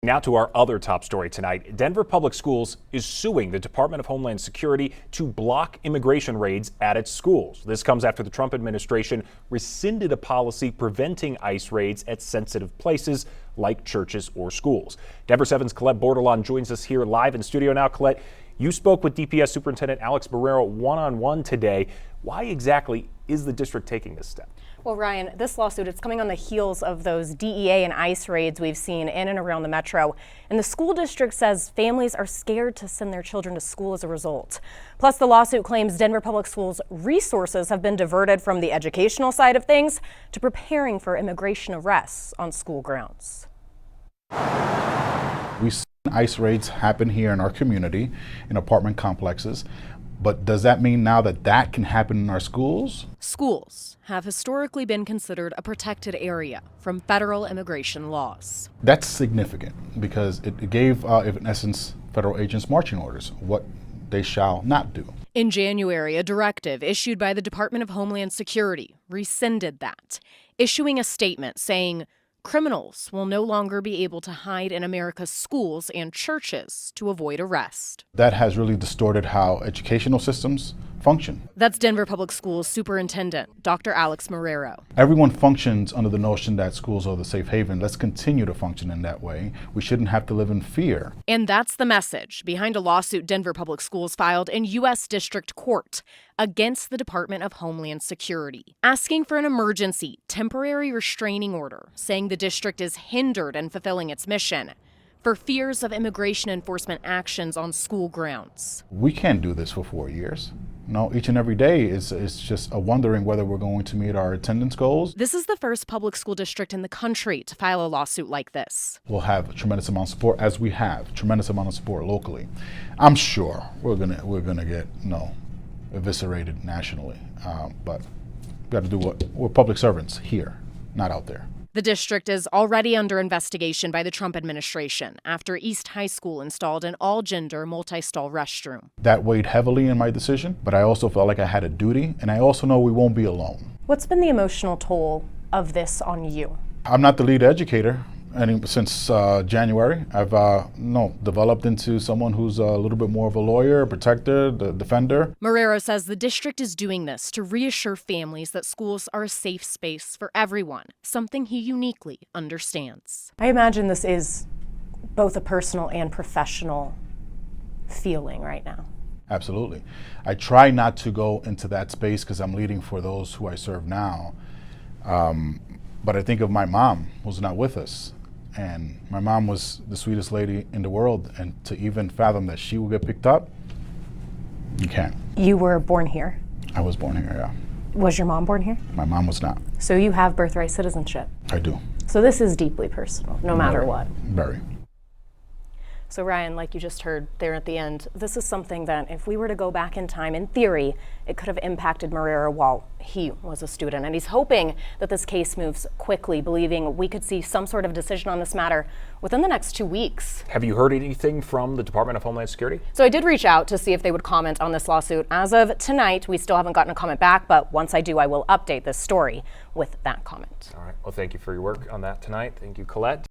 Now to our other top story tonight. Denver Public Schools is suing the Department of Homeland Security to block immigration raids at its schools. This comes after the Trump administration rescinded a policy preventing ICE raids at sensitive places like churches or schools. Denver 7's Colette Bordelon joins us here live in studio now. Colette, you spoke with DPS Superintendent Alex Marrero one-on-one today. Why exactly is the district taking this step? Well, Ryan, this lawsuit, it's coming on the heels of those DEA and ICE raids we've seen in and around the metro. And the school district says families are scared to send their children to school as a result. Plus, the lawsuit claims Denver Public Schools resources have been diverted from the educational side of things to preparing for immigration arrests on school grounds. We've seen ICE raids happen here in our community, in apartment complexes. But does that mean now that that can happen in our schools? Schools have historically been considered a protected area from federal immigration laws. That's significant because it gave, in essence, federal agents marching orders, what they shall not do. In January, a directive issued by the Department of Homeland Security rescinded that, issuing a statement saying criminals will no longer be able to hide in America's schools and churches to avoid arrest. That has really distorted how educational systems function. That's Denver Public Schools Superintendent Dr. Alex Marrero. Everyone functions under the notion that schools are the safe haven. Let's continue to function in that way. We shouldn't have to live in fear. And that's the message behind a lawsuit Denver Public Schools filed in U.S. District Court against the Department of Homeland Security, asking for an emergency temporary restraining order, saying the district is hindered in fulfilling its mission for fears of immigration enforcement actions on school grounds. We can't do this for 4 years. No, each and every day is just a wondering whether we're going to meet our attendance goals. This is the first public school district in the country to file a lawsuit like this. We'll have a tremendous amount of support, as we have tremendous amount of support locally. I'm sure we're gonna get eviscerated nationally, but we got to do what we're public servants here, not out there. The district is already under investigation by the Trump administration after East High School installed an all-gender multi-stall restroom. That weighed heavily in my decision, but I also felt like I had a duty, and I also know we won't be alone. What's been the emotional toll of this on you? I'm not the lead educator. And since January, I've developed into someone who's a little bit more of a lawyer, a protector, the defender. Marrero says the district is doing this to reassure families that schools are a safe space for everyone, something he uniquely understands. I imagine this is both a personal and professional feeling right now. Absolutely. I try not to go into that space because I'm leading for those who I serve now. But I think of my mom who's not with us. And my mom was the sweetest lady in the world, and to even fathom that she will get picked up, you can't. You were born here? I was born here, yeah. Was your mom born here? My mom was not. So you have birthright citizenship? I do. So this is deeply personal, no matter what? Very. So Ryan, like you just heard there at the end, this is something that if we were to go back in time, in theory, it could have impacted Marrero while he was a student. And he's hoping that this case moves quickly, believing we could see some sort of decision on this matter within the next 2 weeks. Have you heard anything from the Department of Homeland Security? So I did reach out to see if they would comment on this lawsuit. As of tonight, we still haven't gotten a comment back, but once I do, I will update this story with that comment. All right. Well, thank you for your work on that tonight. Thank you, Colette.